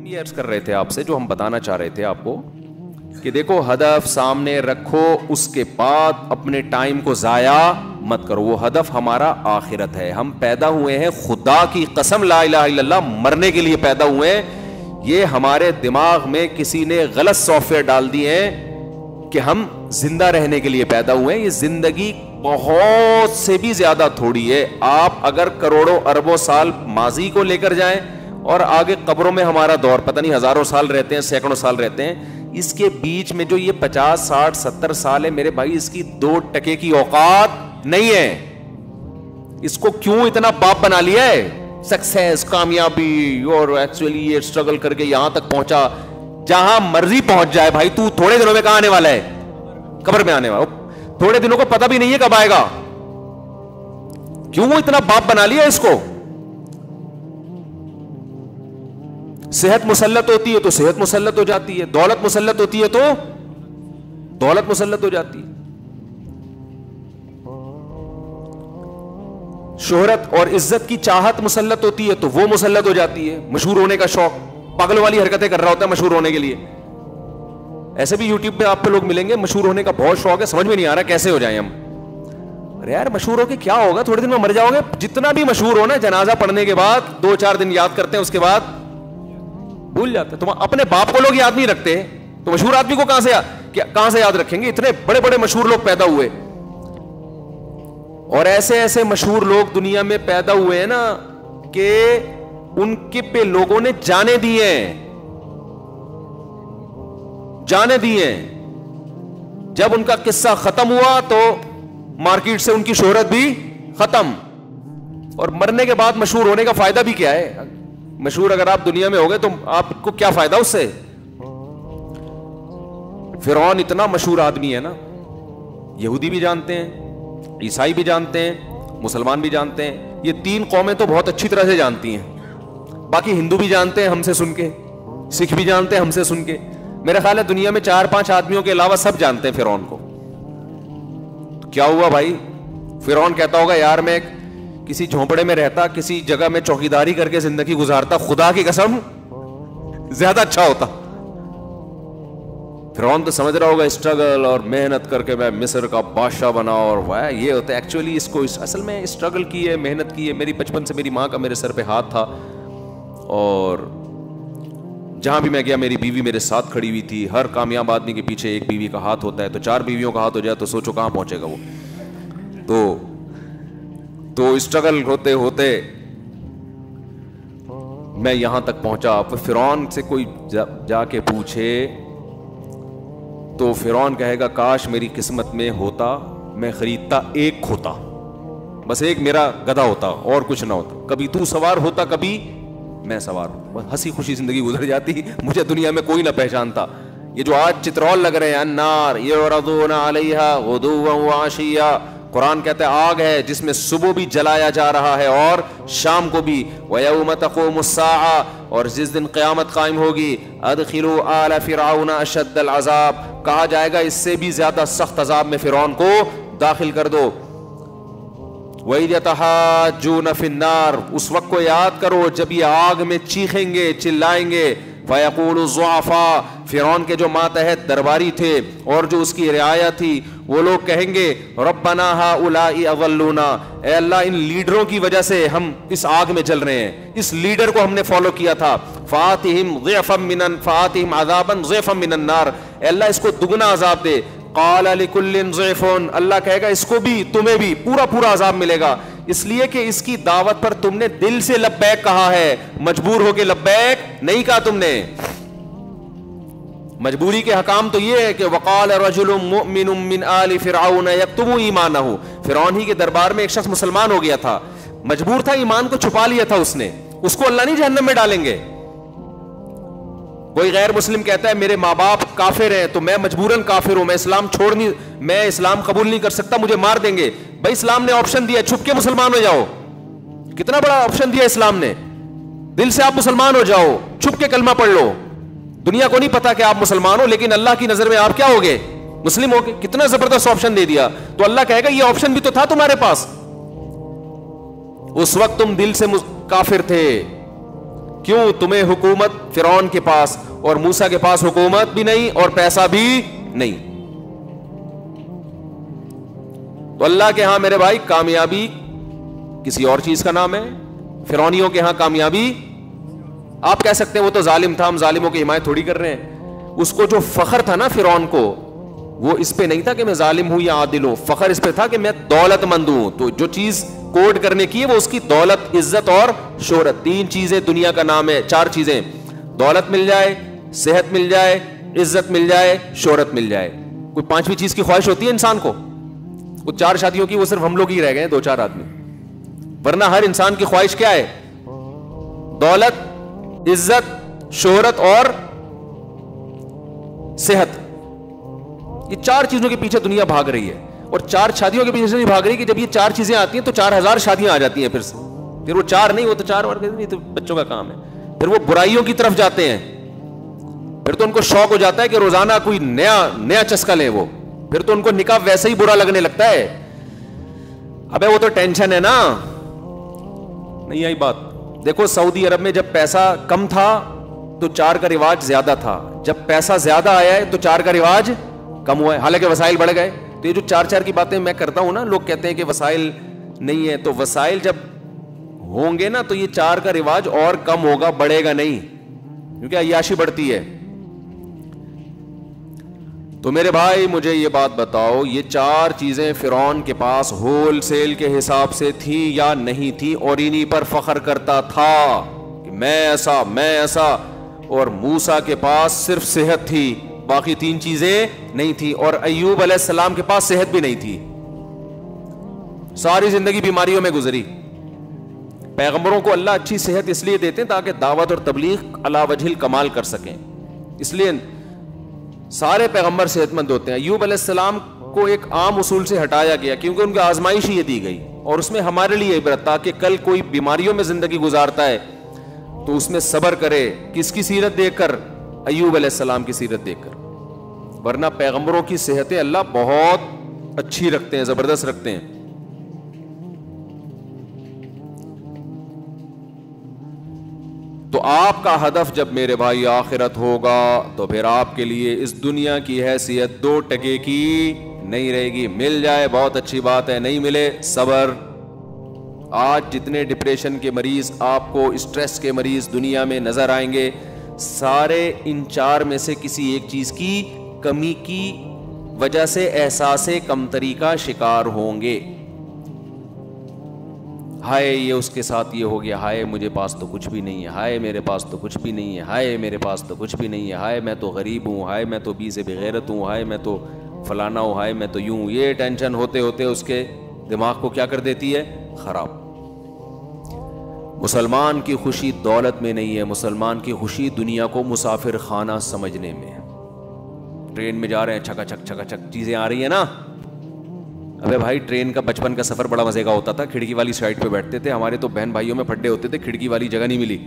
یہ عرض کر رہے تھے آپ سے, جو ہم بتانا چاہ رہے تھے آپ کو کہ دیکھو ہدف سامنے رکھو, اس کے بعد اپنے ٹائم کو ضائع مت کرو. وہ ہدف ہمارا آخرت ہے. ہم پیدا ہوئے ہیں, خدا کی قسم لا الہ الا اللہ, مرنے کے لیے پیدا ہوئے ہیں. یہ ہمارے دماغ میں کسی نے غلط سافٹ ویئر ڈال دیے ہیں کہ ہم زندہ رہنے کے لیے پیدا ہوئے ہیں. یہ زندگی بہت سے بھی زیادہ تھوڑی ہے. آپ اگر کروڑوں اربوں سال ماضی کو لے کر جائیں اور آگے قبروں میں ہمارا دور پتہ نہیں ہزاروں سال رہتے ہیں, سینکڑوں سال رہتے ہیں, اس کے بیچ میں جو یہ 50 60 70 سال ہے میرے بھائی, اس کی 2% کی اوقات نہیں ہے. اس کو کیوں اتنا باپ بنا لیا ہے؟ سکسیس, کامیابی, اور ایکچولی یہ اسٹرگل کر کے یہاں تک پہنچا. جہاں مرضی پہنچ جائے بھائی, تو تھوڑے دنوں میں کہاں آنے والا ہے؟ قبر میں آنے والا. تھوڑے دنوں کو پتہ بھی نہیں ہے کب آئے گا. کیوں اتنا باپ بنا لیا اس کو؟ صحت مسلط ہوتی ہے تو صحت مسلط ہو جاتی ہے, دولت مسلط ہوتی ہے تو دولت مسلط ہو جاتی ہے, شہرت اور عزت کی چاہت مسلط ہوتی ہے تو وہ مسلط ہو جاتی ہے. مشہور ہونے کا شوق, پاگل والی حرکتیں کر رہا ہوتا ہے مشہور ہونے کے لیے. ایسے بھی یوٹیوب پہ آپ پہ لوگ ملیں گے, مشہور ہونے کا بہت شوق ہے, سمجھ میں نہیں آ رہا کیسے ہو جائیں ہم. ارے یار مشہور ہو کے کیا ہوگا, تھوڑے دن میں مر جاؤ گے. جتنا بھی مشہور ہونا, جنازہ پڑھنے کے بعد 2-4 دن یاد کرتے ہیں, اس کے بعد بھول جاتے. تم اپنے باپ کو لوگ یاد نہیں رکھتے تو مشہور آدمی کو کہاں سے یاد رکھیں گے؟ اتنے بڑے بڑے مشہور لوگ پیدا ہوئے, اور ایسے ایسے مشہور لوگ دنیا میں پیدا ہوئے ہیں نا کہ ان کے پہ لوگوں نے جانے دیے ہیں. جب ان کا قصہ ختم ہوا تو مارکیٹ سے ان کی شہرت بھی ختم. اور مرنے کے بعد مشہور ہونے کا فائدہ بھی کیا ہے؟ مشہور اگر آپ دنیا میں ہو گئے تو آپ کو کیا فائدہ اس سے؟ فرعون اتنا مشہور آدمی ہے نا, یہودی بھی جانتے ہیں, عیسائی بھی جانتے ہیں, مسلمان بھی جانتے ہیں. یہ 3 قومیں تو بہت اچھی طرح سے جانتی ہیں. باقی ہندو بھی جانتے ہیں ہم سے سن کے, سکھ بھی جانتے ہیں ہم سے سن کے. میرا خیال ہے دنیا میں 4-5 آدمیوں کے علاوہ سب جانتے ہیں فرعون کو. کیا ہوا بھائی؟ فرعون کہتا ہوگا یار میں کسی جھونپڑے میں رہتا, کسی جگہ میں چوکیداری کر کے زندگی گزارتا, خدا کی قسم زیادہ اچھا ہوتا. فرعون تو سمجھ رہا ہوگا اسٹرگل اور محنت کر کے میں مصر کا بادشاہ بنا, اور یہ ہوتا ہے. ایکچولی اس کو اصل میں اسٹرگل کی ہے, محنت کی ہے. میری بچپن سے میری ماں کا میرے سر پہ ہاتھ تھا, اور جہاں بھی میں گیا میری بیوی میرے ساتھ کھڑی ہوئی تھی. ہر کامیاب آدمی کے پیچھے ایک بیوی کا ہاتھ ہوتا ہے, تو 4 بیویوں کا ہاتھ ہو جائے تو سوچو کہاں پہنچے گا وہ. تو اسٹرگل ہوتے ہوتے میں یہاں تک پہنچا. فرعون سے کوئی جا کے پوچھے تو فرعون کہے گا کاش میری قسمت میں ہوتا, میں خریدتا 1 کھوتا, بس 1 میرا گدھا ہوتا اور کچھ نہ ہوتا. کبھی تو سوار ہوتا, کبھی میں سوار ہوتا, ہنسی خوشی زندگی گزر جاتی. مجھے دنیا میں کوئی نہ پہچانتا. یہ جو آج چترول لگ رہے ہیں, النار یعرضون علیہا غدوا وعشیا, قرآن کہتا ہے آگ ہے جس میں صبح بھی جلایا جا رہا ہے اور شام کو بھی. وَيَوْمَ تَقُومُ السَّاعَةُ, اور جس دن قیامت قائم ہوگی, أَدْخِلُوا آلَ فِرْعَوْنَ أَشَدَّ الْعَذَابِ, کہا جائے گا اس سے بھی زیادہ سخت عذاب میں فرعون کو داخل کر دو. وَإِذْ يَتَحَاجُّونَ فِي النَّارِ, اس وقت کو یاد کرو جب یہ آگ میں چیخیں گے, چلائیں گے. فَيَقُولُ الضُّعَفَاءُ, فرعون کے جو ماتحت درباری تھے اور جو اس کی رعایا تھی, وہ لوگ کہیں گے ربنا هؤلاء اضلونا, اے اللہ ان لیڈروں کی وجہ سے ہم اس آگ میں جل رہے ہیں, اس لیڈر کو ہم نے فالو کیا تھا. فآتهم عذابا ضعفا من النار, اے اللہ اس کو دگنا عذاب دے. قال لكل ضعف, اللہ کہے گا اس کو بھی تمہیں بھی پورا عذاب ملے گا, اس لیے کہ اس کی دعوت پر تم نے دل سے لبیک کہا ہے, مجبور ہو کے لبیک نہیں کہا تم نے. مجبوری کے حکام تو یہ ہے کہ وقال رجل مؤمن من آل فرعون یکتم ایمانہ, فرعون ہی کے دربار میں ایک شخص مسلمان ہو گیا تھا, مجبور تھا, ایمان کو چھپا لیا تھا اس نے, اس کو اللہ نہیں جہنم میں ڈالیں گے. کوئی غیر مسلم کہتا ہے میرے ماں باپ کافر ہیں تو میں مجبوراً کافر ہوں, میں اسلام قبول نہیں کر سکتا, مجھے مار دیں گے. بھائی اسلام نے آپشن دیا چھپ کے مسلمان ہو جاؤ, کتنا بڑا آپشن دیا اسلام نے. دل سے آپ مسلمان ہو جاؤ, چھپ کے کلمہ پڑھ لو, دنیا کو نہیں پتا کہ آپ مسلمان ہو, لیکن اللہ کی نظر میں آپ کیا ہوگے؟ مسلم ہوگے. کتنا زبردست آپشن دے دیا. تو اللہ کہے گا یہ آپشن بھی تو تھا تمہارے پاس, اس وقت تم دل سے کافر تھے, کیوں تمہیں حکومت فرعون کے پاس اور موسیٰ کے پاس حکومت بھی نہیں اور پیسہ بھی نہیں. تو اللہ کے ہاں میرے بھائی کامیابی کسی اور چیز کا نام ہے. فرعونیوں کے ہاں کامیابی, آپ کہہ سکتے ہیں وہ تو ظالم تھا, ہم ظالموں کی حمایت تھوڑی کر رہے ہیں. اس کو جو فخر تھا نا فرعون کو, وہ اس پہ نہیں تھا کہ میں ظالم ہوں یا عادل ہوں, فخر اس پہ تھا کہ میں دولت مند ہوں. تو جو چیز کوڈ کرنے کی ہے وہ اس کی دولت, عزت اور شہرت. 3 چیزیں دنیا کا نام ہے, 4 چیزیں, دولت مل جائے, صحت مل جائے, عزت مل جائے, شہرت مل جائے. کوئی 5ویں چیز کی خواہش ہوتی ہے انسان کو؟ وہ 4 شادیوں کی وہ صرف ہم لوگ ہی رہ گئے ہیں, 2-4 آدمی, ورنہ ہر انسان کی خواہش کیا ہے؟ دولت, عزت, شہرت اور صحت. یہ 4 چیزوں کے پیچھے دنیا بھاگ رہی ہے, اور 4 شادیوں کے پیچھے سے نہیں بھاگ رہی کہ جب یہ 4 چیزیں آتی ہیں تو 4000 شادیاں آ جاتی ہیں. پھر وہ 4 نہیں, وہ تو 4 نہیں, تو بچوں کا کام ہے. پھر وہ برائیوں کی طرف جاتے ہیں, پھر تو ان کو شوق ہو جاتا ہے کہ روزانہ کوئی نیا چسکا لیں. وہ پھر تو ان کو نکاح ویسے ہی برا لگنے لگتا ہے. ابے وہ تو ٹینشن ہے نا. نہیں آئی بات؟ دیکھو سعودی عرب میں جب پیسہ کم تھا تو 4 کا رواج زیادہ تھا, جب پیسہ زیادہ آیا ہے تو 4 کا رواج کم ہوا ہے, حالانکہ وسائل بڑھ گئے. تو یہ جو 4 کی باتیں میں کرتا ہوں نا, لوگ کہتے ہیں کہ وسائل نہیں ہے, تو وسائل جب ہوں گے نا تو یہ 4 کا رواج اور کم ہوگا, بڑھے گا نہیں, کیونکہ عیاشی بڑھتی ہے. تو میرے بھائی مجھے یہ بات بتاؤ, یہ 4 چیزیں فرعون کے پاس ہول سیل کے حساب سے تھی یا نہیں تھی, اور انہی پر فخر کرتا تھا کہ میں ایسا, اور موسیٰ کے پاس صرف صحت تھی, باقی 3 چیزیں نہیں تھی. اور ایوب علیہ السلام کے پاس صحت بھی نہیں تھی, ساری زندگی بیماریوں میں گزری. پیغمبروں کو اللہ اچھی صحت اس لیے دیتے ہیں تاکہ دعوت اور تبلیغ علی وجہ الکمال کر سکیں, اس لیے سارے پیغمبر صحت مند ہوتے ہیں. ایوب علیہ السلام کو ایک عام اصول سے ہٹایا گیا کیونکہ ان کی آزمائش یہ دی گئی, اور اس میں ہمارے لیے عبرت, تاکہ کل کوئی بیماریوں میں زندگی گزارتا ہے تو اس میں صبر کرے. کس کی سیرت دیکھ کر؟ ایوب علیہ السلام کی سیرت دیکھ کر. ورنہ پیغمبروں کی صحتیں اللہ بہت اچھی رکھتے ہیں, زبردست رکھتے ہیں. تو آپ کا ہدف جب میرے بھائی آخرت ہوگا تو پھر آپ کے لیے اس دنیا کی حیثیت 2 ٹکے کی نہیں رہے گی. مل جائے بہت اچھی بات ہے, نہیں ملے صبر. آج جتنے ڈپریشن کے مریض آپ کو, اسٹریس کے مریض دنیا میں نظر آئیں گے, سارے ان 4 میں سے کسی ایک چیز کی کمی کی وجہ سے احساس کمتری کا شکار ہوں گے. ہائے یہ اس کے ساتھ یہ ہو گیا, ہائے مجھے پاس تو کچھ بھی نہیں ہے, ہائے میرے پاس تو کچھ بھی نہیں ہے, ہائے میرے پاس تو کچھ بھی نہیں ہے, ہائے میں تو غریب ہوں, ہائے میں تو بی سے بغیرت ہوں, ہائے میں تو فلانا ہوں, ہائے میں تو یوں. یہ ٹینشن ہوتے ہوتے اس کے دماغ کو کیا کر دیتی ہے؟ خراب. مسلمان کی خوشی دولت میں نہیں ہے, مسلمان کی خوشی دنیا کو مسافر خانہ سمجھنے میں. ٹرین میں جا رہے ہیں, چھکا چھک چیزیں آ رہی ہیں نا. ابے بھائی ٹرین کا بچپن کا سفر بڑا مزے کا ہوتا تھا, کھڑکی والی سائڈ پہ بیٹھتے تھے. ہمارے تو بہن بھائیوں میں پھڈے ہوتے تھے, کھڑکی والی جگہ نہیں ملی.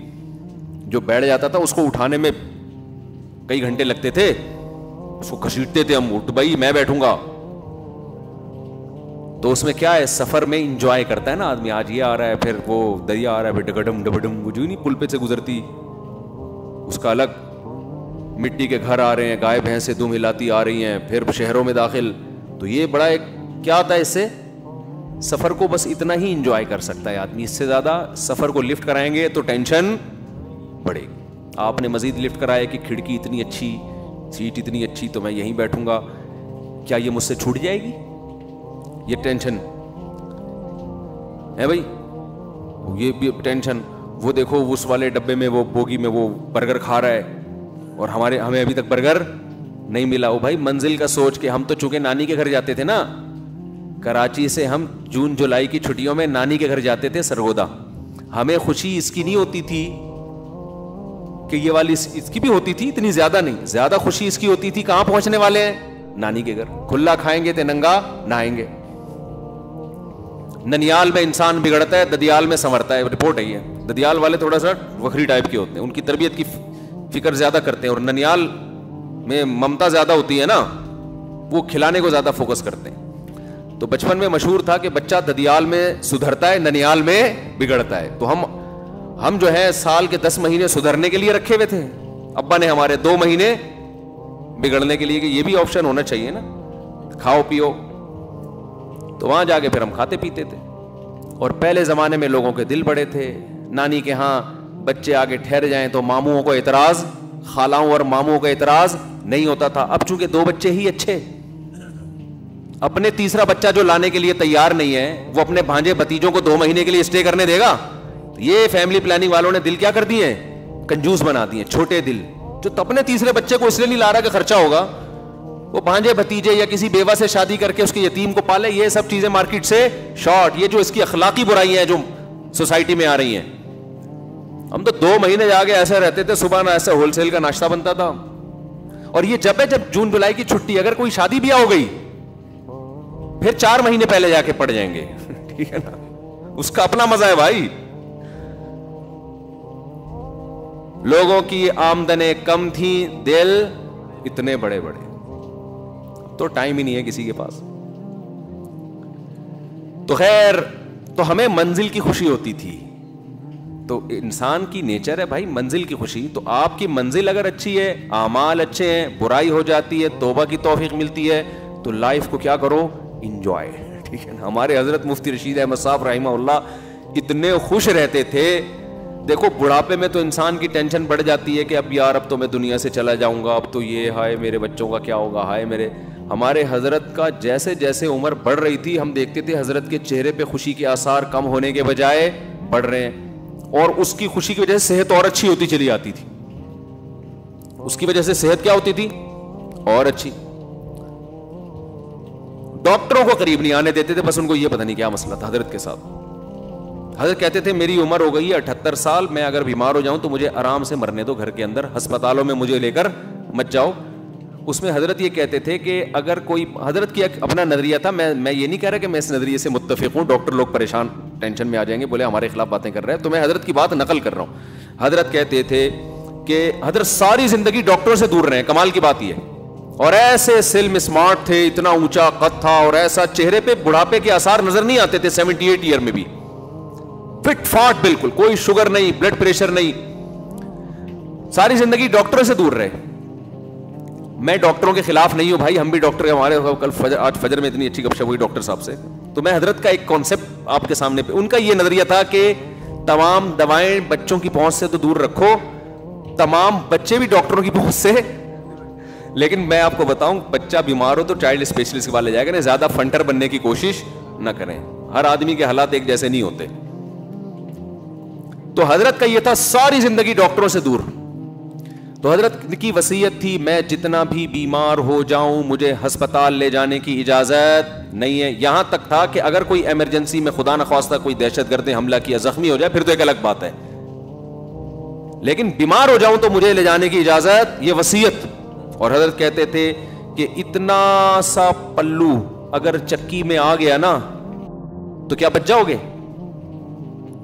جو بیٹھ جاتا تھا اس کو اٹھانے میں کئی گھنٹے لگتے تھے, اس کو گھسیٹتے تھے ہم, اٹھ بھائی میں بیٹھوں گا. تو اس میں کیا ہے, سفر میں انجوائے کرتا ہے نا آدمی. آج یہ آ رہا ہے, پھر وہ دریا آ رہا ہے, پھر ڈگڈم ڈبڈم, وہ جو نہیں پل پہ سے گزرتی اس کا الگ. مٹی کے گھر آ رہے ہیں, گائے بھینسیں دم ہلاتی آ رہی ہیں, پھر شہروں میں داخل. تو یہ بڑا ایک کیا ہوتا ہے, اس سے سفر کو بس اتنا ہی انجوائے کر سکتا ہے آدمی. اس سے زیادہ سفر کو لفٹ کرائیں گے تو ٹینشن بڑھے گی. آپ نے مزید لفٹ کرایا کہ کھڑکی اتنی اچھی, سیٹ اتنی اچھی, تو میں یہیں بیٹھوں گا, کیا یہ مجھ سے چھوٹ جائے گی؟ یہ ٹینشن ہے بھائی, یہ بھی ٹینشن. وہ دیکھو اس والے ڈبے میں, وہ بوگی میں وہ برگر کھا رہا ہے, اور ہمیں ابھی تک برگر نہیں ملا. وہ بھائی منزل کا سوچ کے, ہم تو چونکہ نانی کے گھر جاتے تھے نا, کراچی سے ہم جون جولائی کی چھٹیوں میں نانی کے گھر جاتے تھے سرگودا. ہمیں خوشی اس کی نہیں ہوتی تھی کہ یہ والی, اس کی بھی ہوتی تھی, اتنی زیادہ نہیں. زیادہ خوشی اس کی ہوتی تھی کہاں پہنچنے والے ہیں, نانی کے گھر. کھلا کھائیں گے تے ننگا نہائیں گے. ننیال میں انسان بگڑتا ہے, ددیال میں سنورتا ہے. رپورٹ ہے, ددیال والے تھوڑا سا وکھری ٹائپ کے ہوتے ہیں, ان کی تربیت کی فکر زیادہ کرتے ہیں, اور ننیال میں ممتا زیادہ ہوتی ہے نا, وہ کھلانے کو زیادہ فوکس کرتے ہیں. تو بچپن میں مشہور تھا کہ بچہ ددیال میں سدھرتا ہے, ننیال میں بگڑتا ہے. تو ہم جو ہے سال کے 10 مہینے سدھرنے کے لیے رکھے ہوئے تھے, ابا نے ہمارے 2 مہینے بگڑنے کے لیے, کہ یہ بھی آپشن ہونا چاہیے نا, کھاؤ پیو. تو وہاں جا کے پھر ہم کھاتے پیتے تھے. اور پہلے زمانے میں لوگوں کے دل بڑے تھے, نانی کے ہاں بچے آگے ٹھہر جائیں تو ماموں کو اعتراض, خالاؤں اور ماموں کا اعتراض نہیں ہوتا تھا. اب چونکہ 2 بچے ہی اچھے, اپنے تیسرا بچہ جو لانے کے لیے تیار نہیں ہے, وہ اپنے بھانجے بھتیجوں کو 2 مہینے کے لیے اسٹے کرنے دے گا؟ یہ فیملی پلاننگ والوں نے دل کیا کر دیے ہیں, کنجوس بنا دیے, چھوٹے دل. جو اپنے تیسرے بچے کو اس لیے نہیں لا رہا کہ خرچہ ہوگا, وہ بھانجے بھتیجے یا کسی بیوہ سے شادی کر کے اس کے یتیم کو پالے. یہ سب چیزیں مارکیٹ سے شارٹ, یہ جو اس کی اخلاقی برائیاں ہیں جو سوسائٹی میں آ رہی ہیں. ہم تو 2 مہینے جا کے ایسے رہتے تھے, صبح نہ ایسے ہول سیل کا ناشتہ بنتا تھا. اور یہ جب جون جولائی کی چھٹی, اگر کوئی شادی بیاہ ہو گئی پھر 4 مہینے پہلے جا کے پڑ جائیں گے, ٹھیک ہے نا, اس کا اپنا مزہ ہے بھائی. لوگوں کی آمدنیں کم تھیں, دل اتنے بڑے بڑے, تو ٹائم ہی نہیں ہے کسی کے پاس. تو خیر, تو ہمیں منزل کی خوشی ہوتی تھی. تو انسان کی نیچر ہے بھائی منزل کی خوشی. تو آپ کی منزل اگر اچھی ہے, اعمال اچھے ہیں, برائی ہو جاتی ہے, توبہ کی توفیق ملتی ہے, تو لائف کو کیا کرو, انجوائے, ٹھیک ہے نا. ہمارے حضرت مفتی رشید احمد صاحب رحمہ اللہ اتنے خوش رہتے تھے. دیکھو بڑھاپے میں تو انسان کی ٹینشن بڑھ جاتی ہے کہ اب یار اب تو میں دنیا سے چلا جاؤں گا, اب تو یہ ہائے میرے بچوں کا کیا ہوگا, ہائے میرے. ہمارے حضرت کا جیسے جیسے عمر بڑھ رہی تھی, ہم دیکھتے تھے حضرت کے چہرے پہ خوشی کے آثار کم ہونے کے بجائے بڑھ رہے ہیں. اور اس کی خوشی کی وجہ سے صحت اور اچھی ہوتی چلی جاتی تھی. اس کی وجہ سے صحت کیا ہوتی تھی, اور اچھی. ڈاکٹروں کو قریب نہیں آنے دیتے تھے, بس ان کو یہ پتہ نہیں کیا مسئلہ تھا حضرت کے ساتھ. حضرت کہتے تھے میری عمر ہو گئی ہے 78 سال, میں اگر بیمار ہو جاؤں تو مجھے آرام سے مرنے دو گھر کے اندر, ہسپتالوں میں مجھے لے کر مت جاؤ. اس میں حضرت یہ کہتے تھے کہ اگر کوئی, حضرت کی اپنا نظریہ تھا, میں یہ نہیں کہہ رہا کہ میں اس نظریے سے متفق ہوں, ڈاکٹر لوگ پریشان ٹینشن میں آ جائیں گے, بولے ہمارے خلاف باتیں کر رہے ہیں, تو میں حضرت کی بات نقل کر رہا ہوں. حضرت کہتے تھے کہ حضرت ساری زندگی ڈاکٹروں سے دور رہے, کمال کی بات یہ, اور ایسے سلم اسمارٹ تھے, اتنا اونچا قد تھا, اور ایسا چہرے پہ بڑھاپے کے آثار نظر نہیں آتے تھے. 78 ایئر میں بھی فٹ فاٹ بالکل, کوئی شوگر نہیں, بلڈ پریشر نہیں, ساری زندگی ڈاکٹروں سے دور رہے. میں ڈاکٹروں کے خلاف نہیں ہوں بھائی, ہم بھی ڈاکٹر, ہمارے کل آج فجر میں اتنی اچھی گپ شپ ہوئی ڈاکٹر صاحب سے. تو میں حضرت کا ایک کانسیپٹ آپ کے سامنے پہ, ان کا یہ نظریہ تھا کہ تمام دوائیں بچوں کی پہنچ سے تو دور رکھو, تمام بچے بھی ڈاکٹروں کی پہنچ سے. لیکن میں آپ کو بتاؤں, بچہ بیمار ہو تو چائلڈ اسپیشلسٹ کے پاس لے جائے گا, زیادہ فنٹر بننے کی کوشش نہ کریں, ہر آدمی کے حالات ایک جیسے نہیں ہوتے. تو حضرت کا یہ تھا ساری زندگی ڈاکٹروں سے دور. تو حضرت کی وصیت تھی میں جتنا بھی بیمار ہو جاؤں مجھے ہسپتال لے جانے کی اجازت نہیں ہے. یہاں تک تھا کہ اگر کوئی ایمرجنسی میں خدا نخواستہ کوئی دہشت گرد نے حملہ کیا, زخمی ہو جائے, پھر تو ایک الگ بات ہے, لیکن بیمار ہو جاؤں تو مجھے لے جانے کی اجازت, یہ وصیت. اور حضرت کہتے تھے کہ اتنا سا پلو اگر چکی میں آ گیا نا تو کیا بچ جاؤ گے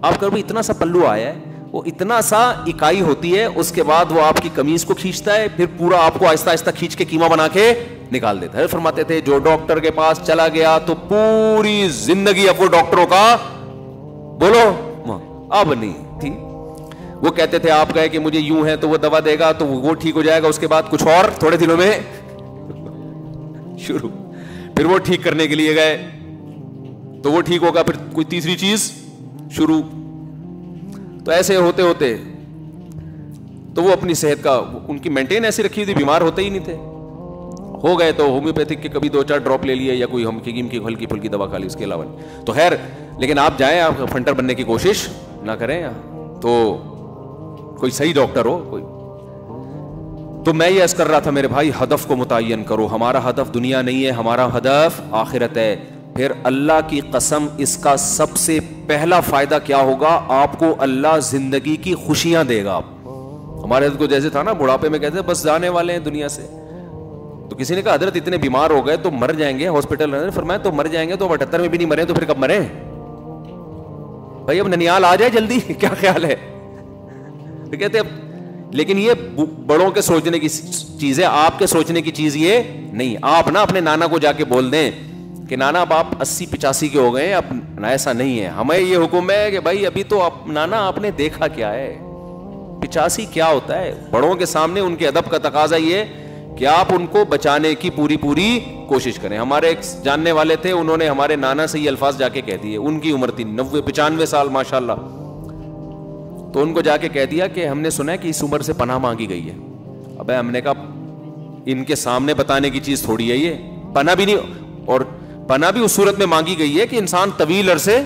آپ؟ کبھی اتنا سا پلو آیا ہے, وہ اتنا سا اکائی ہوتی ہے, اس کے بعد وہ آپ کی قمیض کو کھینچتا ہے, پھر پورا آپ کو آہستہ آہستہ کھینچ کے کیما بنا کے نکال دیتا ہے. فرماتے تھے جو ڈاکٹر کے پاس چلا گیا تو پوری زندگی اب وہ ڈاکٹروں کا بولو اب نہیں تھی. وہ کہتے تھے آپ گئے کہ مجھے یوں ہے تو وہ دوا دے گا تو وہ ٹھیک ہو جائے گا, اس کے بعد کچھ اور تھوڑے دنوں میں شروع, پھر وہ ٹھیک کرنے کے لیے گئے تو وہ ٹھیک ہوگا, پھر کوئی تیسری چیز شروع. تو ایسے ہوتے ہوتے تو وہ اپنی صحت کا ان کی مینٹین ایسی رکھی تھی, بیمار ہوتے ہی نہیں تھے. ہو گئے تو ہومیوپیتھک کے کبھی 2-4 ڈراپ لے لیے یا کوئی ہم حکیم کی ہلکی پھلکی دوا کھا لی, اس کے علاوہ تو خیر. لیکن آپ جائیں, آپ فنٹر بننے کی کوشش نہ کریں, تو کوئی صحیح ڈاکٹر ہو کوئی. تو میں یہ عرض کر رہا تھا میرے بھائی, ہدف کو متعین کرو. ہمارا ہدف دنیا نہیں ہے, ہمارا ہدف آخرت ہے. پھر اللہ کی قسم اس کا سب سے پہلا فائدہ کیا ہوگا, آپ کو اللہ زندگی کی خوشیاں دے گا. ہمارے حضرت کو جیسے تھا نا بڑھاپے میں کہتے ہیں بس جانے والے ہیں دنیا سے, تو کسی نے کہا حضرت اتنے بیمار ہو گئے تو مر جائیں گے ہاسپٹل. فرمایا تو مر جائیں گے تو 78 میں بھی نہیں مرے تو پھر کب مرے بھائی؟ اب ننیال آ جائے جلدی, کیا خیال ہے؟ تو کہتے اب, لیکن یہ بڑوں کے سوچنے کی چیز ہے, آپ کے سوچنے کی چیز یہ نہیں. آپ نا اپنے نانا کو جا کے بول دیں کہ نانا اب آپ 80-85 کے ہو گئے ہیں, اب ایسا نہیں ہے. ہمیں یہ حکم ہے کہ بھائی ابھی تو نانا آپ نے دیکھا کیا ہے, 85 کیا ہوتا ہے. بڑوں کے سامنے ان کے ادب کا تقاضا یہ کہ آپ ان کو بچانے کی پوری کوشش کریں. ہمارے ایک جاننے والے تھے, انہوں نے ہمارے نانا سے یہ الفاظ جا کے کہہ دیے, ان کی عمر تھی 90-95 سال ماشاءاللہ. تو ان کو جا کے کہہ دیا کہ ہم نے سنا ہے کہ اس عمر سے پناہ مانگی گئی ہے. اب ہم نے کہا ان کے سامنے بتانے کی چیز تھوڑی ہے یہ, پناہ بھی نہیں, اور پناہ بھی اس صورت میں مانگی گئی ہے کہ انسان طویل عرصے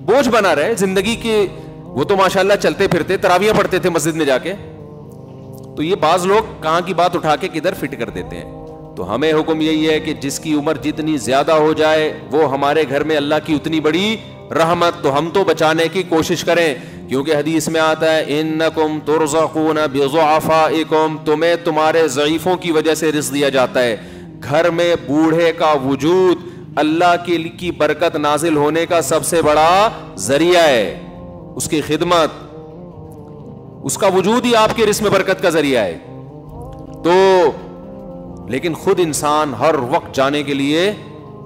بوجھ بنا رہے زندگی کی. وہ تو ماشاءاللہ چلتے پھرتے تراویح پڑھتے تھے مسجد میں جا کے, تو یہ بعض لوگ کہاں کی بات اٹھا کے کدھر فٹ کر دیتے ہیں. تو ہمیں حکم یہی ہے کہ جس کی عمر جتنی زیادہ ہو جائے وہ ہمارے گھر میں اللہ کی اتنی بڑی رحمت, تو ہم تو بچانے کی کوشش کریں, کیونکہ حدیث میں آتا ہے انکم ترزقون بضعفائکم, تمہیں تمہارے ضعیفوں کی وجہ سے رزق دیا جاتا ہے. گھر میں بوڑھے کا وجود اللہ کی برکت نازل ہونے کا سب سے بڑا ذریعہ ہے, اس کی خدمت, اس کا وجود ہی آپ کے رزق میں برکت کا ذریعہ ہے. تو لیکن خود انسان ہر وقت جانے کے لیے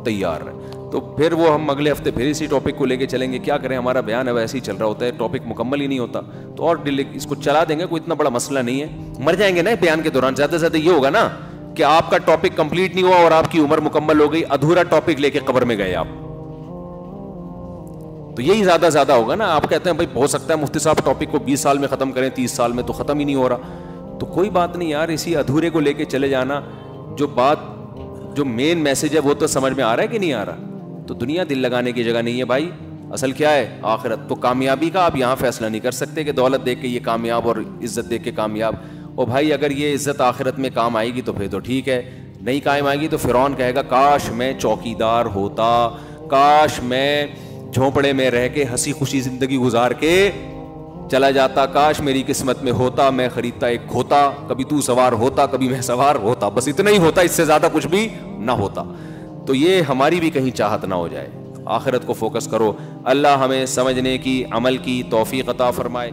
تیار ہے. تو پھر وہ ہم اگلے ہفتے پھر اسی ٹاپک کو لے کے چلیں گے. کیا کریں, ہمارا بیان ہے ویسے ہی چل رہا ہوتا ہے, ٹاپک مکمل ہی نہیں ہوتا, تو اور اس کو چلا دیں گے, کوئی اتنا بڑا مسئلہ نہیں ہے. مر جائیں گے نا بیان کے دوران, زیادہ سے زیادہ یہ ہوگا نا کہ آپ کا ٹاپک کمپلیٹ نہیں ہوا اور آپ کی عمر مکمل ہو گئی, ادھورا ٹاپک لے کے قبر میں گئے آپ. تو یہی زیادہ ہوگا نا. آپ کہتے ہیں بھائی ہو سکتا ہے مفتی صاحب ٹاپک کو 20 سال میں ختم کریں, 30 سال میں, تو ختم ہی نہیں ہو رہا. تو کوئی بات نہیں یار, اسی ادھورے کو لے کے چلے جانا. جو مین میسج ہے وہ تو سمجھ میں آ رہا ہے کہ نہیں آ رہا. تو دنیا دل لگانے کی جگہ نہیں ہے بھائی, اصل کیا ہے آخرت. تو کامیابی کا آپ یہاں فیصلہ نہیں کر سکتے کہ دولت دیکھ کے یہ کامیاب اور عزت دیکھ کے کامیاب. اور بھائی اگر یہ عزت آخرت میں کام آئے گی تو پھر تو ٹھیک ہے, نہیں کام آئے گی تو فرعون کہے گا کاش میں چوکیدار ہوتا, کاش میں جھونپڑے میں رہ کے ہنسی خوشی زندگی گزار کے چلا جاتا, کاش میری قسمت میں ہوتا میں خریدتا ایک کھوتا, کبھی تو سوار ہوتا کبھی میں سوار ہوتا, بس اتنا ہی ہوتا, اس سے زیادہ کچھ بھی نہ ہوتا. تو یہ ہماری بھی کہیں چاہت نہ ہو جائے. آخرت کو فوکس کرو. اللہ ہمیں سمجھنے کی, عمل کی توفیق عطا فرمائے.